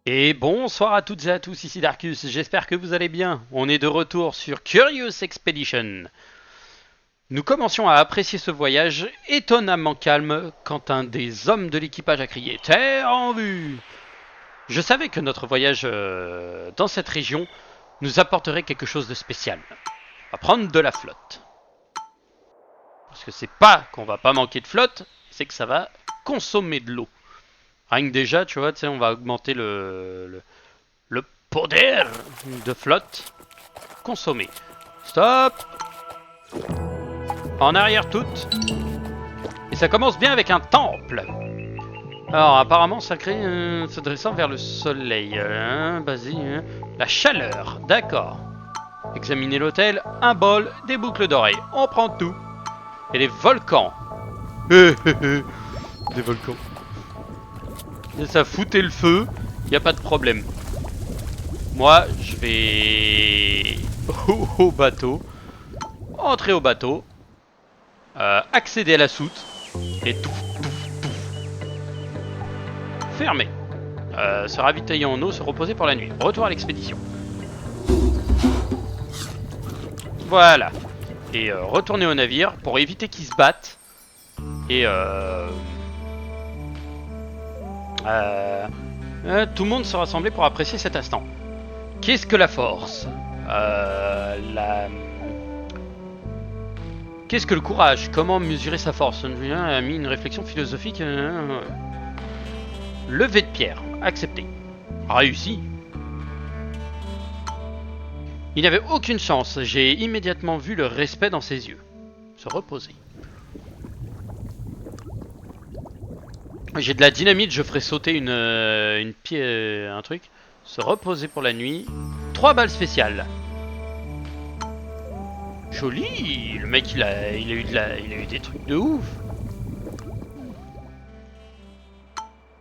Et bonsoir à toutes et à tous, ici Darkus, j'espère que vous allez bien. On est de retour sur Curious Expedition. Nous commencions à apprécier ce voyage étonnamment calme quand un des hommes de l'équipage a crié Terre en vue. Je savais que notre voyage dans cette région nous apporterait quelque chose de spécial. On va prendre de la flotte. Parce que c'est pas qu'on va pas manquer de flotte, c'est que ça va consommer de l'eau. Rien que déjà, tu vois, on va augmenter le poder de flotte consommé. Stop. En arrière toute. Et ça commence bien avec un temple. Alors apparemment sacré se dressant vers le soleil. Vas-y. La chaleur, d'accord. Examiner l'hôtel, un bol, des boucles d'oreilles. On prend tout. Et les volcans. Des volcans. Et ça foutait le feu, y a pas de problème. Moi, je vais au bateau, entrer au bateau, accéder à la soute et tout, fermer. Se ravitailler en eau, se reposer pour la nuit. Retour à l'expédition. Voilà. Et retourner au navire pour éviter qu'ils se battent. Et tout le monde se rassemblait pour apprécier cet instant. Qu'est-ce que la force? Qu'est-ce que le courage? Comment mesurer sa force? Julien a mis une réflexion philosophique. Levé de pierre. Accepté. Réussi. Il n'avait aucune chance. J'ai immédiatement vu le respect dans ses yeux. Se reposer. J'ai de la dynamite, je ferai sauter un truc. Se reposer pour la nuit. 3 balles spéciales. Joli. Le mec il a eu des trucs de ouf.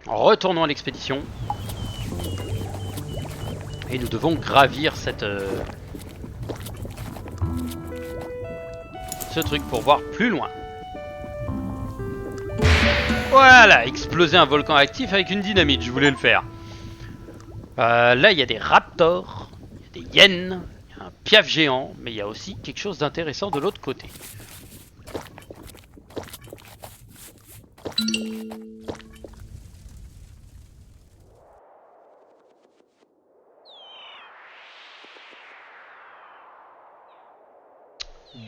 Retournons à l'expédition. Et nous devons gravir ce truc pour voir plus loin. Voilà, exploser un volcan actif avec une dynamite, je voulais le faire. Là, il y a des raptors, il y a des hyènes, il y a un piaf géant, mais il y a aussi quelque chose d'intéressant de l'autre côté.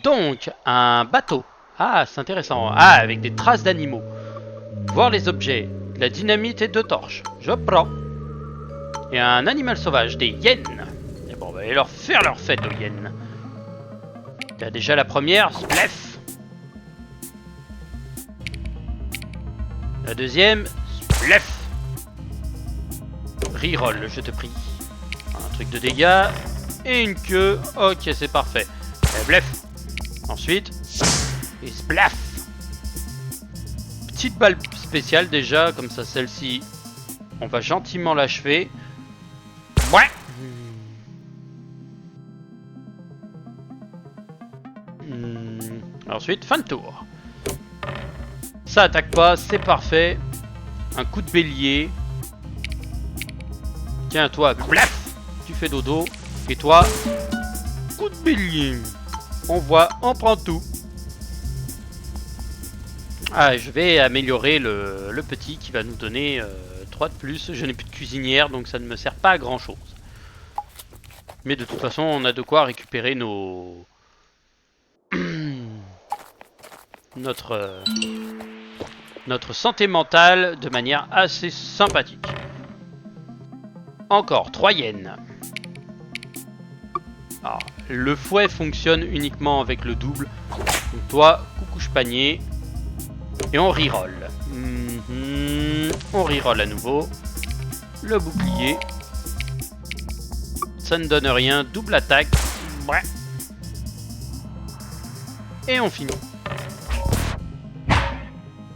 Donc, un bateau. Ah, c'est intéressant. Ah, avec des traces d'animaux. Voir les objets, de la dynamite et 2 torches. Je prends. Et un animal sauvage, des hyènes. Et bon, on va aller leur faire leur fête aux hyènes. T'as déjà la première, splef. La deuxième, splef. Reroll, je te prie. Un truc de dégâts. Et une queue. Ok, c'est parfait. Et blef. Ensuite, et splaf. Petite balle spéciale déjà, comme ça celle-ci, on va gentiment l'achever. Ouais. Ensuite, fin de tour. Ça attaque pas, c'est parfait. Un coup de bélier. Tiens, toi, blaf, tu fais dodo. Et toi, coup de bélier. On voit, on prend tout. Ah, je vais améliorer le petit qui va nous donner 3 de plus. Je n'ai plus de cuisinière, donc ça ne me sert pas à grand chose. Mais de toute façon, on a de quoi récupérer notre santé mentale de manière assez sympathique. Encore 3 yens. Alors, le fouet fonctionne uniquement avec le double. Donc toi, coucouche panier. Et on reroll. On reroll à nouveau. Le bouclier. Ça ne donne rien. Double attaque. Ouais. Et on finit.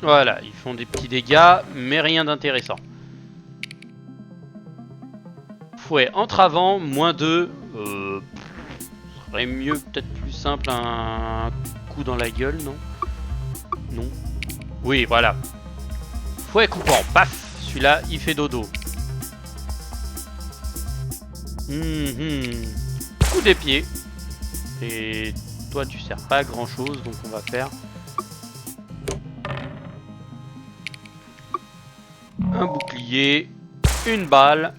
Voilà, ils font des petits dégâts, mais rien d'intéressant. Fouet entre avant, moins 2. Serait mieux, peut-être plus simple, un coup dans la gueule, non? Non. Oui, voilà. Fouet coupant, paf. Celui-là, il fait dodo. Coup d'épée. Et toi, tu sers pas à grand chose, donc on va faire un bouclier, une balle,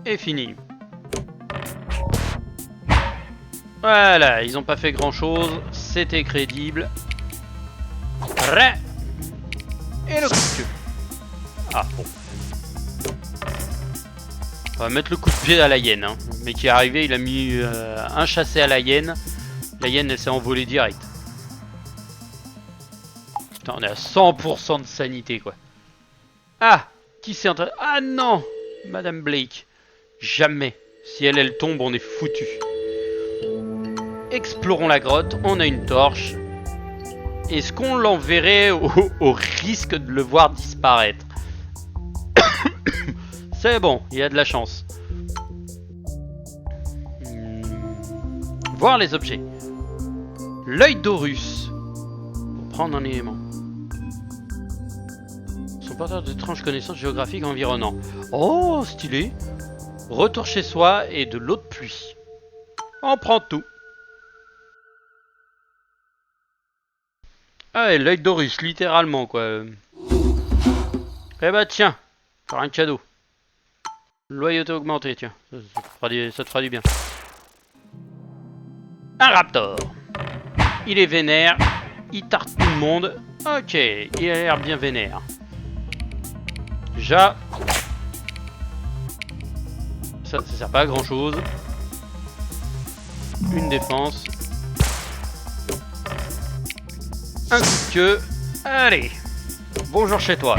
et fini. Voilà, ils ont pas fait grand chose, c'était crédible. Et le coup de pied. Ah bon. On va mettre le coup de pied à la hyène. Hein. Le mec qui est arrivé, il a mis un chassé à la hyène. La hyène, elle s'est envolée direct. Putain, on est à 100% de sanité, quoi. Ah, qui s'est entraîné? Ah non, Madame Blake. Jamais. Si elle tombe, on est foutu. Explorons la grotte. On a une torche. Est-ce qu'on l'enverrait au risque de le voir disparaître? C'est bon, il y a de la chance. Voir les objets. L'œil d'Horus. Pour prendre un élément. Son porteur d'étranges connaissances géographiques environnantes. Oh, stylé. Retour chez soi et de l'eau de pluie. On prend tout. Ah, et l'œil d'Horus, littéralement, quoi. Eh bah tiens, faire un cadeau. Loyauté augmentée, tiens. Ça te fera du bien. Un raptor. Il est vénère. Il tarte tout le monde. Ok, il a l'air bien vénère. Déjà, ça sert pas à grand chose. Une défense. Un coup de queue. Allez. Bonjour chez toi.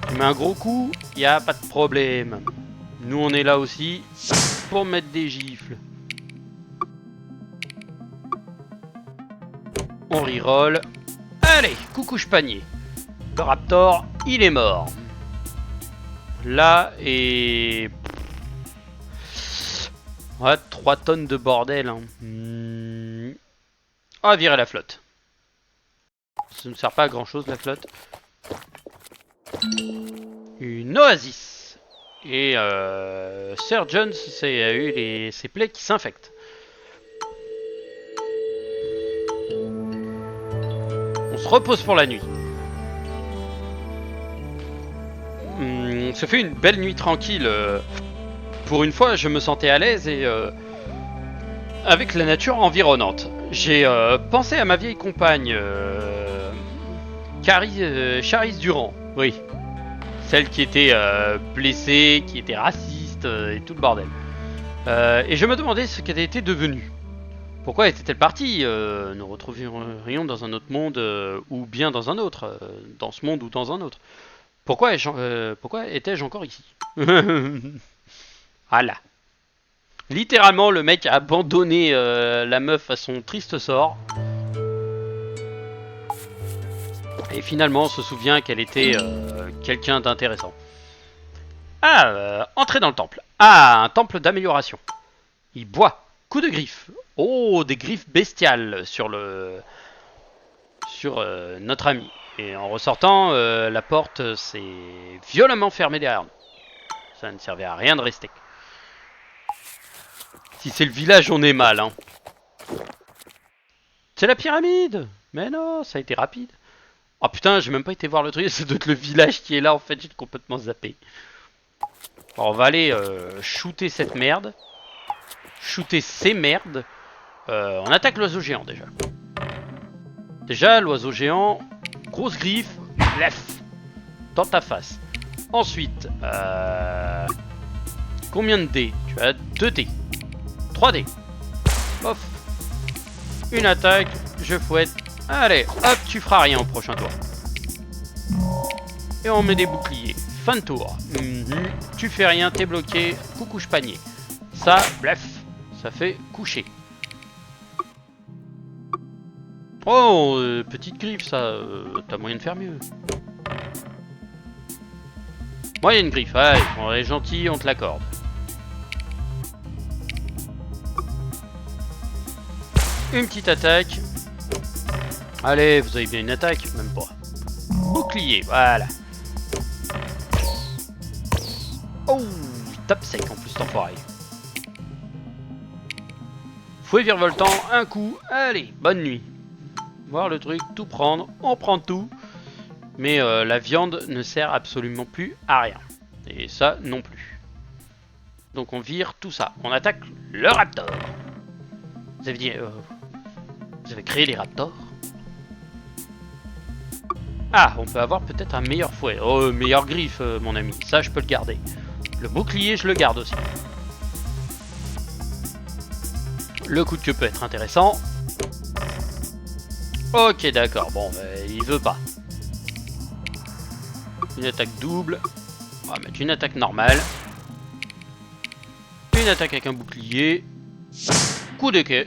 Tu mets un gros coup, y a pas de problème. Nous on est là aussi pour mettre des gifles. On reroll. Allez, coucouche panier. Le raptor, il est mort. Là et... Ouais, 3 tonnes de bordel. Hein. On va virer la flotte. Ça ne sert pas à grand chose la flotte. Une oasis. Et Sir Jones a eu ses plaies qui s'infectent. On se repose pour la nuit. On se fait une belle nuit tranquille. Pour une fois, je me sentais à l'aise et avec la nature environnante. J'ai pensé à ma vieille compagne, Charis Durand. Oui. Celle qui était blessée, qui était raciste et tout le bordel. Et je me demandais ce qu'elle était devenue. Pourquoi était-elle partie? Nous retrouverions dans un autre monde ou bien dans un autre. Dans ce monde ou dans un autre. Pourquoi étais-je encore ici? Voilà. Littéralement, le mec a abandonné la meuf à son triste sort. Et finalement, on se souvient qu'elle était quelqu'un d'intéressant. Ah, entrer dans le temple. Ah, un temple d'amélioration. Il boit. Coup de griffe. Oh, des griffes bestiales sur notre ami. Et en ressortant, la porte s'est violemment fermée derrière nous. Ça ne servait à rien de rester. Si c'est le village, on est mal, hein. C'est la pyramide. Mais non, ça a été rapide. Oh putain, j'ai même pas été voir le truc. Ça doit être le village qui est là, en fait. J'ai complètement zappé. Alors, on va aller shooter cette merde. Shooter ces merdes. On attaque l'oiseau géant, déjà. Déjà, l'oiseau géant, grosse griffe, lef, dans ta face. Ensuite, combien de dés? Tu as 2 dés. 3 dés. Bof. Une attaque, je fouette. Allez, hop, tu feras rien au prochain tour. Et on met des boucliers. Fin de tour. Tu fais rien, t'es bloqué. Coucouche panier. Ça, bref, ça fait coucher. Oh, petite griffe, ça. T'as moyen de faire mieux. Moyenne griffe, allez, on est gentil, on te l'accorde. Une petite attaque. Allez, vous avez bien une attaque, même pas. Bouclier, voilà. Oh, Top sec en plus, t'enfoiré. Fouet virevoltant, un coup, allez, bonne nuit. Voir le truc, tout prendre, on prend tout. Mais la viande ne sert absolument plus à rien. Et ça non plus. Donc on vire tout ça. On attaque le raptor. Vous avez dit... vous avez créé les raptors? Ah, on peut avoir peut-être un meilleur fouet. Oh, meilleur griffe, mon ami. Ça, je peux le garder. Le bouclier, je le garde aussi. Le coup de queue peut être intéressant. Ok, d'accord. Bon, il veut pas. Une attaque double. On va mettre une attaque normale. Une attaque avec un bouclier. Coup de queue.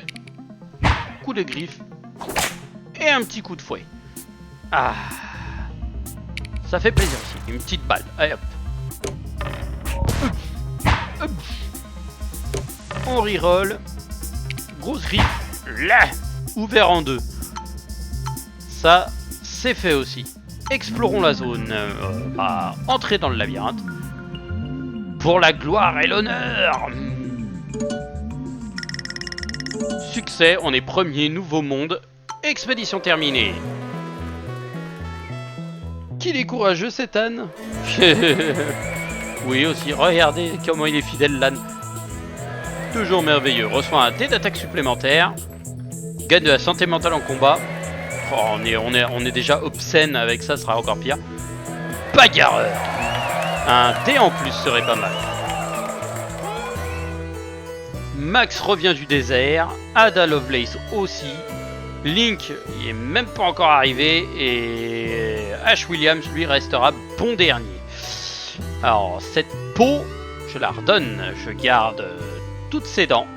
Coup de griffe. Et un petit coup de fouet. Ah. Ça fait plaisir aussi. Une petite balle. Allez hop. On reroll. Grosse griffe. Là. Ouvert en deux. Ça, c'est fait aussi. Explorons la zone. Entrer dans le labyrinthe. Pour la gloire et l'honneur. Succès, on est premier, nouveau monde. Expédition terminée. Qu'il est courageux cet âne. Oui aussi, regardez comment il est fidèle l'âne. Toujours merveilleux. Reçoit un dé d'attaque supplémentaire. Gagne de la santé mentale en combat. Oh, on est déjà obscène avec ça, ce sera encore pire. Bagarreur. Un dé en plus serait pas mal. Max revient du désert. Ada Lovelace aussi. Link, il est même pas encore arrivé. Et Ash Williams, lui, restera bon dernier. Alors, cette peau, je la redonne. Je garde toutes ses dents.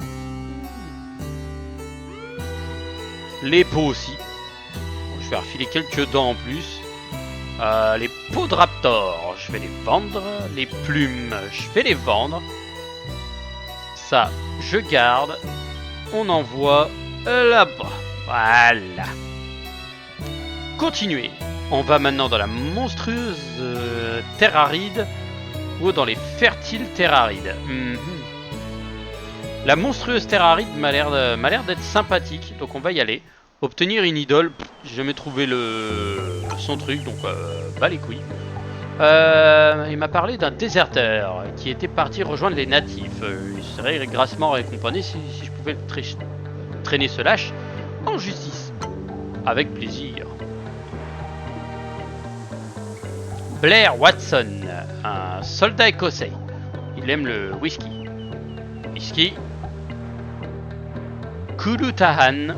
Les peaux aussi. Je vais refiler quelques dents en plus. Les peaux de raptor, je vais les vendre. Les plumes, je vais les vendre. Ça, je garde. On envoie là-bas. Voilà. Continuez. On va maintenant dans la monstrueuse terre aride ou dans les fertiles terres arides. La monstrueuse terre aride m'a l'air d'être sympathique, donc on va y aller. Obtenir une idole, j'ai jamais trouvé son truc, donc bah les couilles. Il m'a parlé d'un déserteur qui était parti rejoindre les natifs. Il serait grassement récompensé si je pouvais traîner ce lâche en justice. Avec plaisir. Blair Watson, un soldat écossais. Il aime le whisky. Whisky. Kulutahan.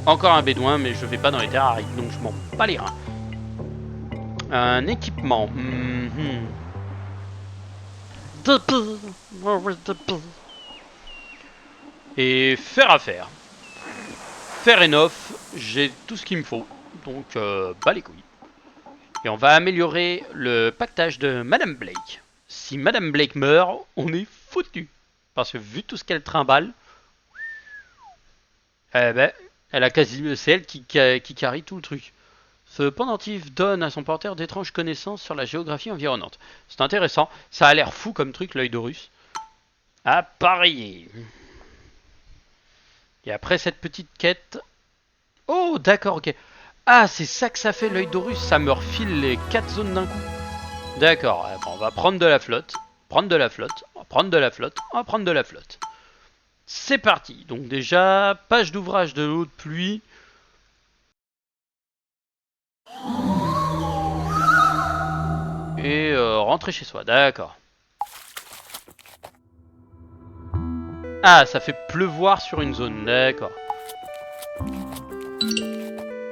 Encore un bédouin, mais je vais pas dans les terres arides, donc je m'en bats les reins. Un équipement. Et fer à faire. Fair enough, j'ai tout ce qu'il me faut. Donc, bas les couilles. Et on va améliorer le pactage de Madame Blake. Si Madame Blake meurt, on est foutu. Parce que vu tout ce qu'elle trimballe, eh ben, c'est elle qui carry tout le truc. Ce pendentif donne à son porteur d'étranges connaissances sur la géographie environnante. C'est intéressant. Ça a l'air fou comme truc, l'œil d'Horus. À parier. Et après cette petite quête... Oh, d'accord, ok. Ah, c'est ça que ça fait, l'œil d'Horus. Ça me refile les 4 zones d'un coup. D'accord, bon, on va prendre de la flotte. Prendre de la flotte. On va prendre de la flotte. On va prendre de la flotte. C'est parti. Donc déjà, page d'ouvrage de l'eau de pluie. Et rentrer chez soi, d'accord. Ah, ça fait pleuvoir sur une zone, d'accord.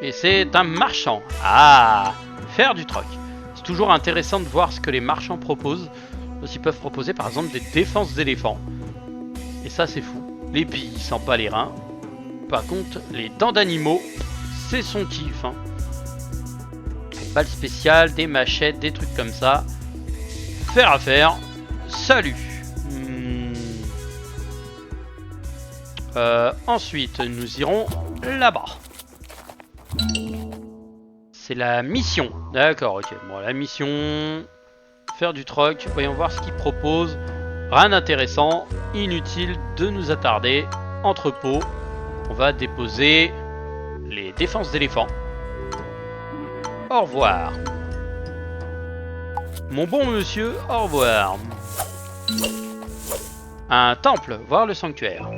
Et c'est un marchand. Ah, faire du troc. C'est toujours intéressant de voir ce que les marchands proposent. Ils peuvent proposer par exemple des défenses d'éléphants. Et ça c'est fou. Les billes, sans pas les reins. Par contre, les dents d'animaux, c'est son kiff. Hein. Des balles spéciales, des machettes, des trucs comme ça. Faire à faire. Salut. Ensuite, nous irons là-bas. C'est la mission. D'accord, ok. Bon, la mission... Faire du troc. Voyons voir ce qu'il propose. Rien d'intéressant, inutile de nous attarder. Entrepôt, on va déposer les défenses d'éléphants. Au revoir. Mon bon monsieur, au revoir. Un temple, voir le sanctuaire.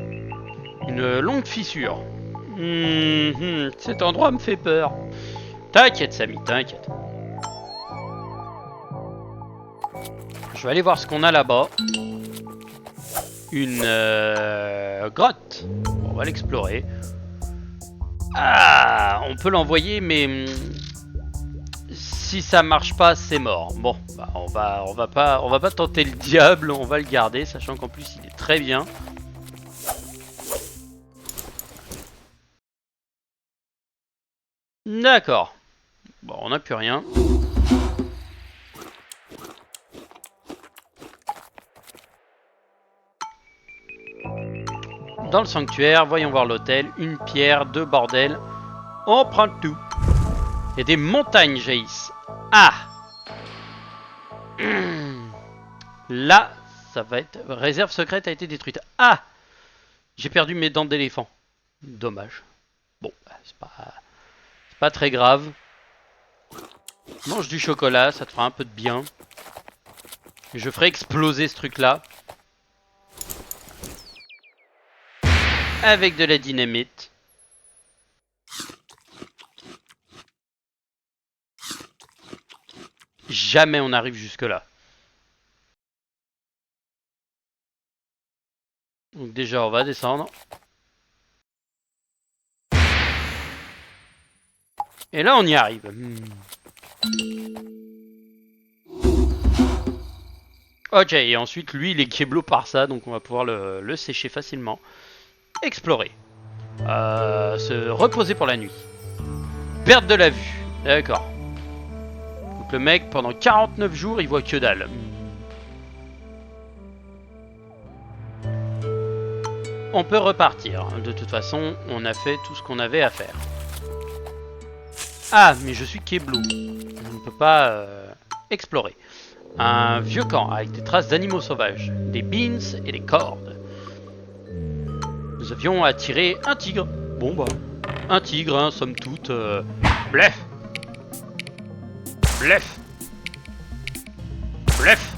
Une longue fissure. Cet endroit me fait peur. T'inquiète, Samy, t'inquiète. Je vais aller voir ce qu'on a là-bas. Une grotte. Bon, on va l'explorer. Ah, on peut l'envoyer, mais si ça marche pas, c'est mort. Bon, bah, on va pas tenter le diable, on va le garder, sachant qu'en plus il est très bien. D'accord. Bon, on n'a plus rien. Dans le sanctuaire, voyons voir l'hôtel. Une pierre, 2 bordels. On prend tout. Et des montagnes jaillissent. Ah! Là, ça va être... Réserve secrète a été détruite. Ah! J'ai perdu mes dents d'éléphant. Dommage. Bon, c'est pas très grave. Mange du chocolat, ça te fera un peu de bien. Je ferai exploser ce truc-là. Avec de la dynamite. Jamais on arrive jusque-là. Donc déjà, on va descendre. Et là, on y arrive. Ok, et ensuite, lui, il est keblo par ça, donc on va pouvoir le sécher facilement. Explorer. Se reposer pour la nuit. Perte de la vue. D'accord. Donc le mec, pendant 49 jours, il voit que dalle. On peut repartir. De toute façon, on a fait tout ce qu'on avait à faire. Ah, mais je suis keblo. Je ne peux pas explorer. Un vieux camp avec des traces d'animaux sauvages, des beans et des cordes. Nous avions attiré un tigre. Bon bah, un tigre, hein, somme toute. Blef. Blef. Blef.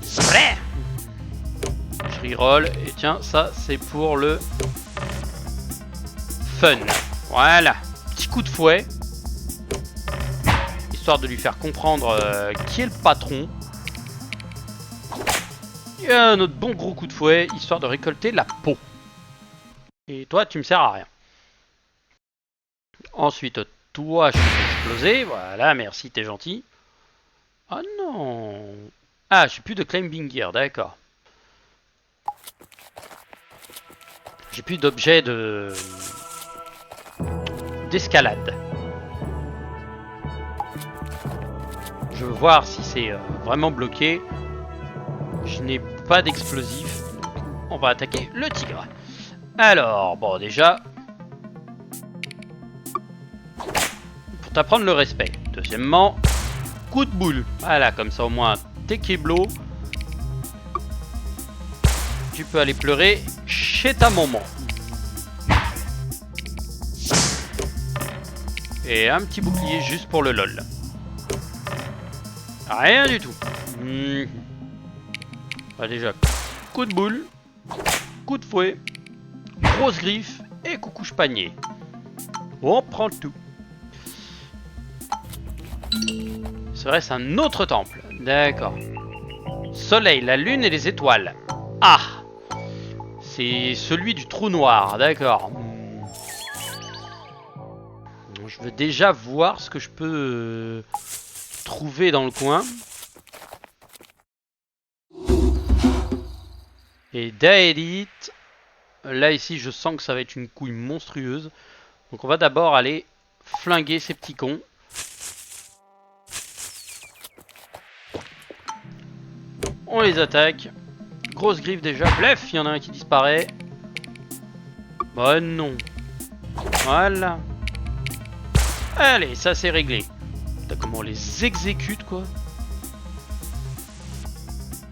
Blef. Je reroll. Et tiens, ça c'est pour le fun. Voilà. Petit coup de fouet. Histoire de lui faire comprendre qui est le patron. Et un autre bon gros coup de fouet, histoire de récolter la peau. Et toi, tu me sers à rien. Ensuite, toi, je fais exploser. Voilà, merci, t'es gentil. Ah non. Ah, j'ai plus de climbing gear, d'accord. J'ai plus d'objets d'escalade. Je veux voir si c'est vraiment bloqué. Je n'ai pas d'explosif. On va attaquer le tigre. Alors, bon, déjà... Pour t'apprendre le respect. Deuxièmement, coup de boule. Voilà, comme ça au moins, t'es keblo. Tu peux aller pleurer chez ta maman. Et un petit bouclier juste pour le lol. Rien du tout. Ah, déjà, coup de boule, coup de fouet, grosse griffe et coucouche panier. On prend tout. C'est vrai, c'est un autre temple. D'accord. Soleil, la lune et les étoiles. Ah! C'est celui du trou noir, d'accord. Je veux déjà voir ce que je peux trouver dans le coin. Et Daelite, là ici je sens que ça va être une couille monstrueuse. Donc on va d'abord aller flinguer ces petits cons. On les attaque. Grosse griffe déjà. Blef, il y en a un qui disparaît. Bah non. Voilà. Allez, ça c'est réglé. Putain, comment on les exécute quoi.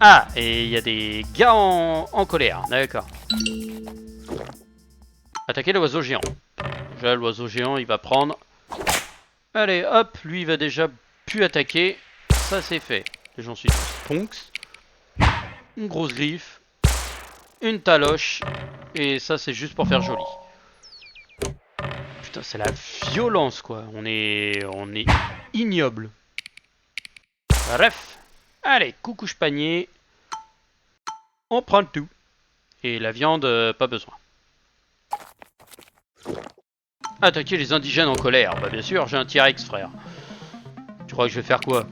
Ah, et il y a des gars en colère, d'accord. Attaquer l'oiseau géant. Déjà, l'oiseau géant, il va prendre. Allez, hop, lui, il va déjà plus attaquer. Ça, c'est fait. Et j'en suis Ponks. Une grosse griffe. Une taloche. Et ça, c'est juste pour faire joli. Putain, c'est la violence, quoi. On est ignoble. Bref. Allez, coucouche panier. On prend le tout. Et la viande, pas besoin. Attaquer les indigènes en colère. Bah bien sûr, j'ai un T-Rex, frère. Tu crois que je vais faire quoi?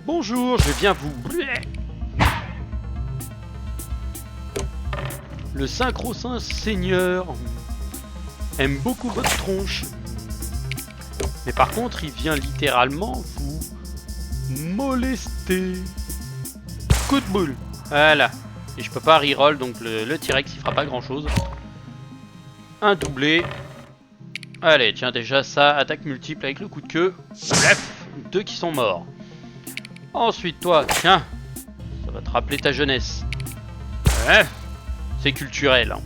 Bonjour, je viens vous... Le synchro-saint seigneur aime beaucoup votre tronche. Mais par contre, il vient littéralement vous molester. Coup de boule. Voilà. Et je peux pas reroll, donc le T-Rex il fera pas grand chose. Un doublé. Allez, tiens, déjà ça, attaque multiple avec le coup de queue. Bref, 2 qui sont morts. Ensuite, toi, tiens, ça va te rappeler ta jeunesse. Ouais, c'est culturel. Hein.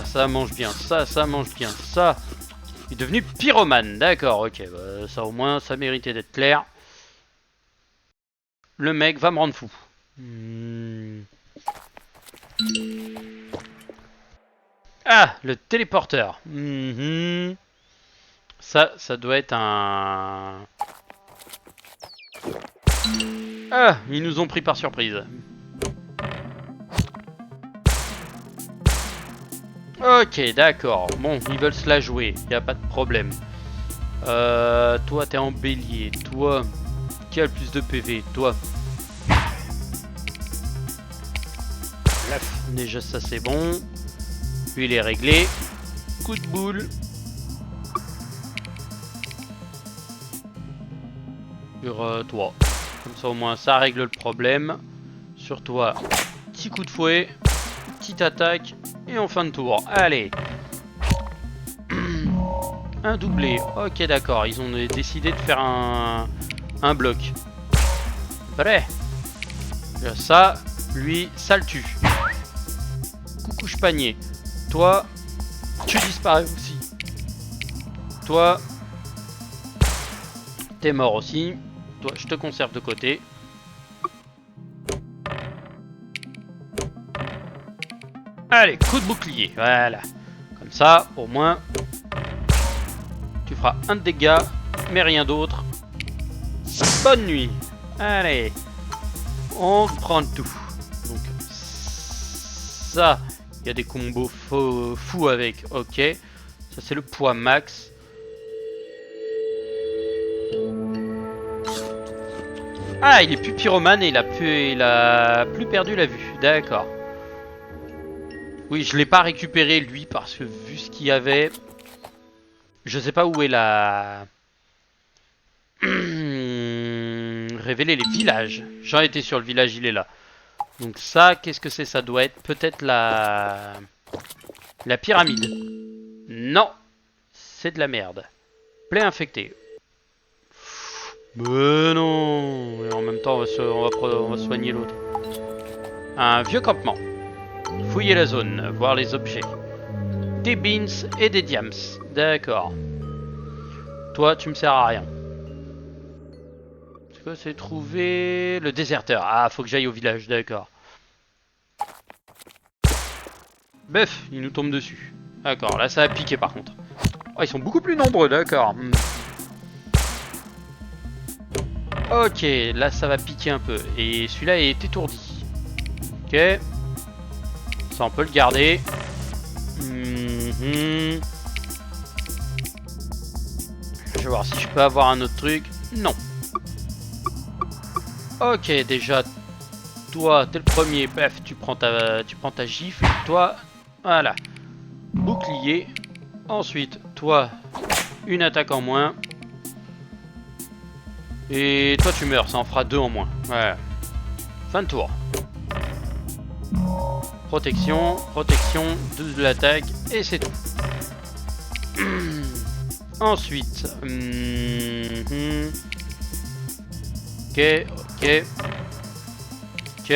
Ça mange bien, ça mange bien, ça. Il est devenu pyromane, d'accord, ok, bah, ça au moins, ça méritait d'être clair. Le mec va me rendre fou. Ah, le téléporteur. Ça doit être un... Ah, ils nous ont pris par surprise. Ok, d'accord. Bon, ils veulent se la jouer. Y a pas de problème. Toi, t'es en bélier. Toi, qui a le plus de PV? Toi. Bref, déjà ça c'est bon. Lui il est réglé. Coup de boule. Sur toi. Comme ça au moins ça règle le problème. Sur toi, petit coup de fouet. Petite attaque. Et en fin de tour. Allez. Un doublé. Ok d'accord. Ils ont décidé de faire un bloc. Bref. Ça, lui, ça le tue. Coucouche panier. Toi, tu disparais aussi. Toi, t'es mort aussi. Toi, je te conserve de côté. Allez, coup de bouclier. Voilà. Comme ça, au moins, tu feras un de dégâts, mais rien d'autre. Bonne nuit. Allez. On prend tout. Donc, ça, il y a des combos fous avec. Ok. Ça, c'est le poids max. Ah, il est plus pyromane et il a plus perdu la vue. D'accord. Oui, je l'ai pas récupéré lui parce que vu ce qu'il y avait, je sais pas où est la... Révéler les villages. J'en étais sur le village, il est là. Donc ça, qu'est-ce que c'est? Ça doit être peut-être la pyramide. Non, c'est de la merde. Plaie infectée. Mais non. Et en même temps, on va soigner l'autre. Un vieux campement. Fouiller la zone, voir les objets. Des beans et des diams. D'accord. Toi, tu me sers à rien. C'est quoi? C'est trouver le déserteur. Ah, faut que j'aille au village, d'accord. Bœuf, il nous tombe dessus. D'accord, là ça a piqué par contre. Oh, ils sont beaucoup plus nombreux, d'accord. Ok, là ça va piquer un peu. Et celui-là est étourdi. Ok. Ça on peut le garder. Je vais voir si je peux avoir un autre truc. Non. Ok, déjà, toi, t'es le premier. Bref, tu prends ta gifle. Toi, voilà. Bouclier. Ensuite, toi, une attaque en moins. Et toi, tu meurs. Ça en fera 2 en moins. Voilà. Fin de tour. Protection, protection, 12 de l'attaque. Et c'est tout. Ensuite, Ok, ok. Ok.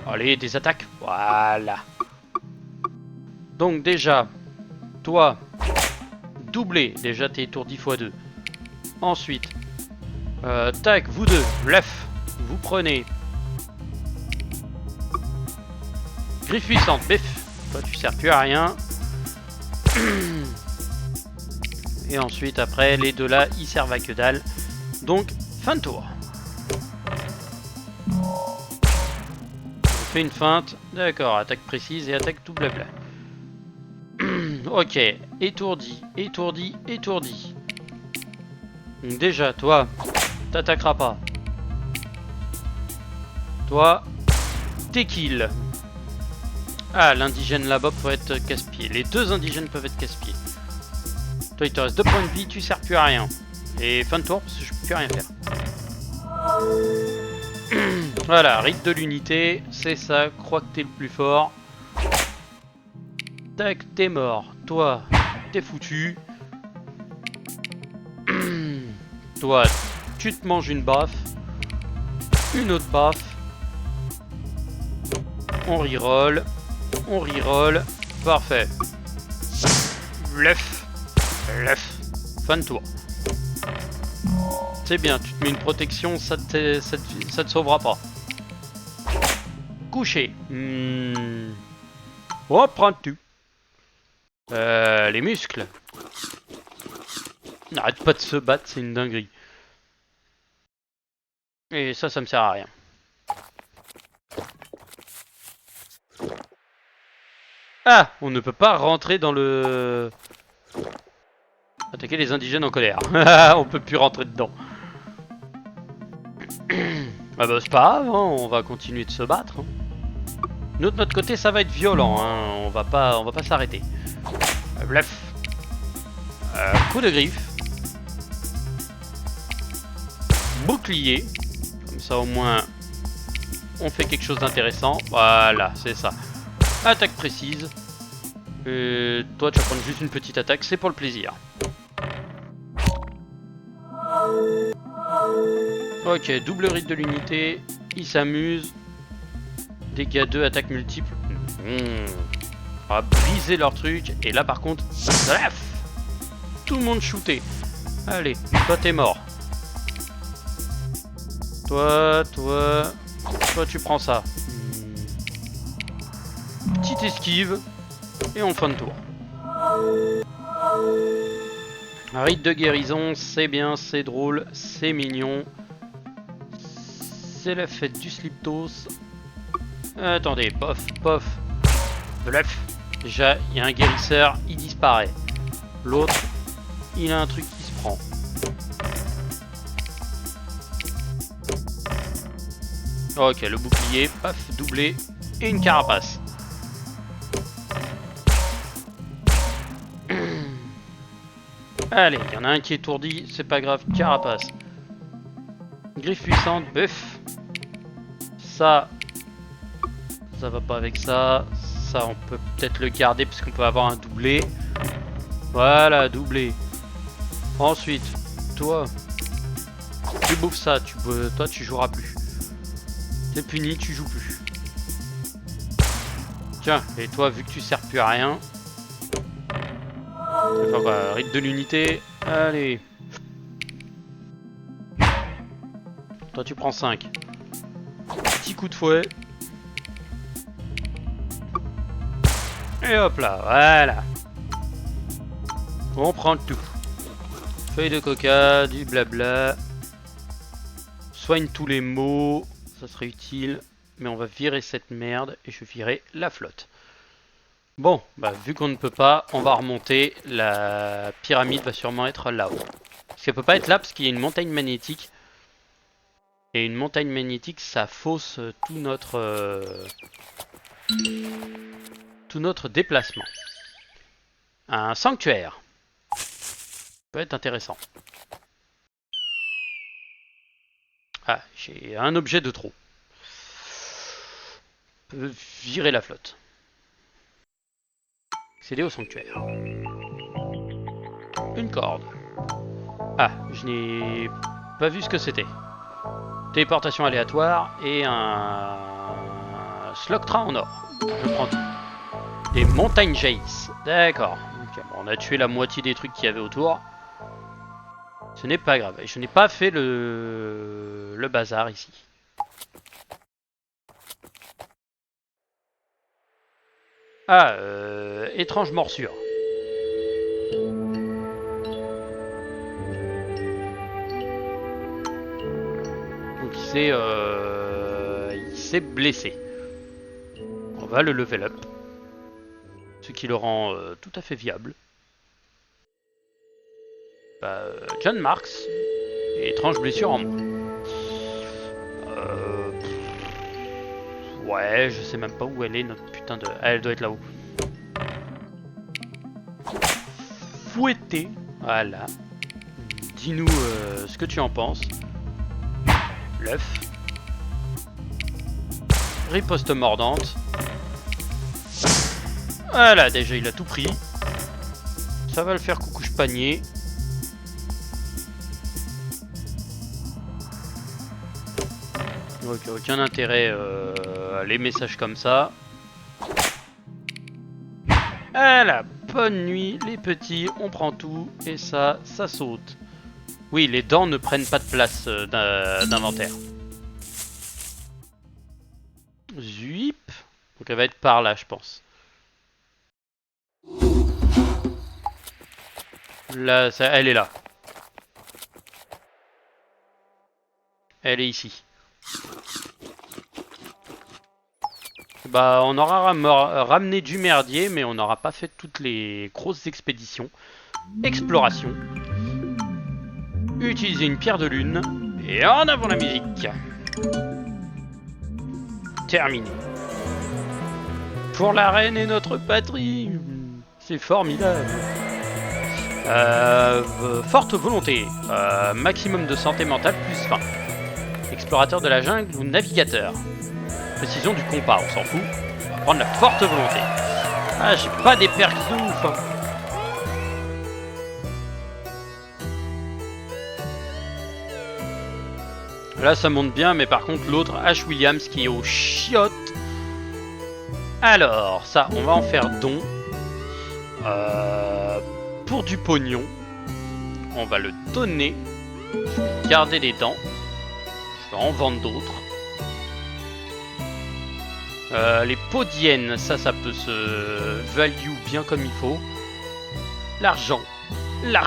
Allez, des attaques. Voilà. Donc déjà, toi, doublé. Déjà, t'es étourdi x2. Ensuite, tac, vous deux, lef. Vous prenez. Griffe puissante, bif. Toi, tu sers plus à rien. Et ensuite, après, les deux là, ils servent à que dalle. Donc, fin de tour. On fait une feinte. D'accord, attaque précise et attaque tout blabla. Ok, étourdi, étourdi, étourdi. Donc déjà, toi, t'attaqueras pas. Toi, t'es kill. Ah, l'indigène là-bas peut être casse-pied. Les deux indigènes peuvent être casse-pied. Toi, il te reste 2 points de vie, tu sers plus à rien. Et fin de tour, parce que je peux plus rien faire. Voilà, rite de l'unité, c'est ça, crois que t'es le plus fort. Tac, t'es mort. Toi, t'es foutu. Toi, tu te manges une baffe. Une autre baffe. On reroll. On reroll. Parfait. Lef. Lef. Fin de tour. C'est bien, tu te mets une protection, ça te sauvera pas. Couché. Oh, prends-tu. Les muscles. N'arrête pas de se battre, c'est une dinguerie. Et ça me sert à rien. Ah, on ne peut pas rentrer dans le... Attaquer les indigènes en colère. On peut plus rentrer dedans. Ah bah c'est pas grave, hein, on va continuer de se battre. Hein. Nous de notre côté ça va être violent, hein. On va pas s'arrêter. Bref. Coup de griffe. Bouclier. Comme ça au moins on fait quelque chose d'intéressant. Voilà, c'est ça. Attaque précise. Et toi tu vas prendre juste une petite attaque, c'est pour le plaisir. Ok, double rite de l'unité, il s'amuse. Dégâts 2, attaques multiples. On va briser leur truc. Et là par contre, bref, tout le monde shooté. Allez, toi t'es mort. Toi tu prends ça. Petite esquive. Et on fin de tour. Un rite de guérison, c'est bien, c'est drôle, c'est mignon. C'est la fête du sliptos. Attendez, pof, pof. Bref. Déjà, il y a un guérisseur, il disparaît. L'autre, il a un truc qui se prend. Ok, le bouclier, paf, doublé. Et une carapace. Allez, il y en a un qui est étourdi, c'est pas grave, carapace. Griffe puissante, buff. Ça va pas avec ça. Ça, on peut peut-être le garder parce qu'on peut avoir un doublé. Voilà, doublé. Ensuite, toi, tu bouffes ça. Toi, tu joueras plus. T'es puni, tu joues plus. Tiens, et toi, vu que tu sers plus à rien. Enfin quoi, rite de l'unité. Allez. Toi, tu prends 5. Petit coup de fouet. Et hop là, voilà. On prend le tout. Feuille de coca, du blabla. Soigne tous les maux, ça serait utile. Mais on va virer cette merde et je virerai la flotte. Bon, bah vu qu'on ne peut pas, on va remonter. La pyramide va sûrement être là-haut. Parce qu'elle peut pas être là parce qu'il y a une montagne magnétique. Et une montagne magnétique, ça fausse tout notre déplacement. Un sanctuaire. Peut être intéressant. Ah, j'ai un objet de trop. On peut virer la flotte. Accéder au sanctuaire. Une corde. Ah, je n'ai pas vu ce que c'était. Téléportation aléatoire et un Slugtra en or. Je prends tout. Des montagnes jace. D'accord. Okay, bon, on a tué la moitié des trucs qu'il y avait autour. Ce n'est pas grave. Et je n'ai pas fait le bazar ici. Ah, étrange morsure. Donc il s'est blessé. On va le level up. Ce qui le rend tout à fait viable. John Marks. Et étrange blessure en moins. Ouais, je sais même pas où elle est, notre putain de... Ah, elle doit être là-haut. Fouetter. Voilà. Dis-nous ce que tu en penses. L'œuf. Riposte mordante. Voilà, déjà il a tout pris. Ça va le faire coucouche panier. Ok, aucun intérêt à les messages comme ça. Voilà, bonne nuit les petits, on prend tout et ça saute. Oui, les dents ne prennent pas de place d'inventaire. Zuip. Donc elle va être par là, je pense. Là, ça, elle est là. Elle est ici. Bah, on aura ramené du merdier, mais on n'aura pas fait toutes les grosses expéditions. Exploration. Utiliser une pierre de lune. Et en avant la musique. Terminé. Pour la reine et notre patrie. C'est formidable. Forte volonté. Maximum de santé mentale plus faim. Explorateur de la jungle ou navigateur. Précision du compas, on s'en fout. On va prendre la forte volonté. Ah, j'ai pas des perks de ouf. Hein. Là, ça monte bien, mais par contre, l'autre, H. Williams, qui est au chiotte. Alors, ça, on va en faire don. Pour du pognon. On va le donner. Je vais garder les dents. Je vais en vendre d'autres. Les pots d'hyène, ça peut se value bien comme il faut. L'argent, la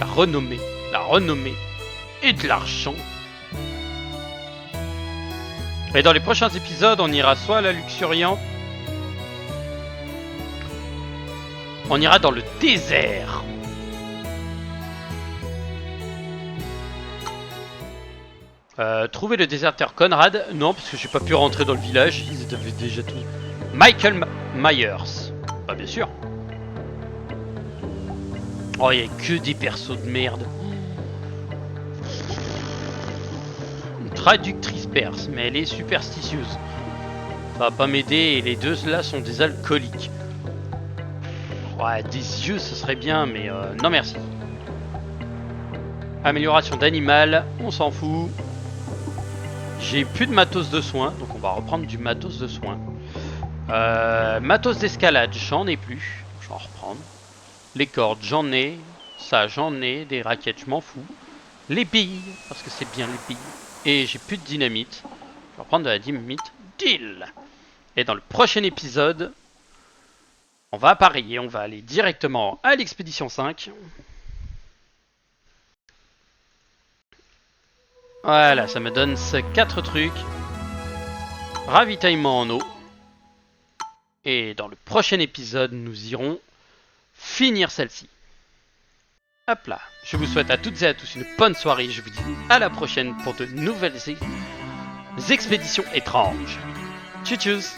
renommée et de l'argent. Et dans les prochains épisodes, on ira soit à la luxuriante, on ira dans le désert. Trouver le déserteur Conrad. Non, parce que j'ai pas pu rentrer dans le village. Ils avaient déjà tout. Michael Myers. Bah, bien sûr. Oh, il y a que des persos de merde. Une traductrice perse, mais elle est superstitieuse. Ça va pas m'aider et les deux là sont des alcooliques. Ouais, des yeux, ce serait bien, mais non merci. Amélioration d'animal, on s'en fout. J'ai plus de matos de soins, donc on va reprendre du matos de soins. Matos d'escalade, j'en ai plus. Je vais en reprendre. Les cordes, j'en ai. Ça, j'en ai. Des raquettes, je m'en fous. Les billes, parce que c'est bien les billes. Et j'ai plus de dynamite. Je vais reprendre de la dynamite. Deal. Et dans le prochain épisode, on va appareiller. On va aller directement à l'expédition 5. Voilà, ça me donne ces 4 trucs. Ravitaillement en eau. Et dans le prochain épisode, nous irons finir celle-ci. Hop là. Je vous souhaite à toutes et à tous une bonne soirée. Je vous dis à la prochaine pour de nouvelles expéditions étranges. Tchuss tchuss.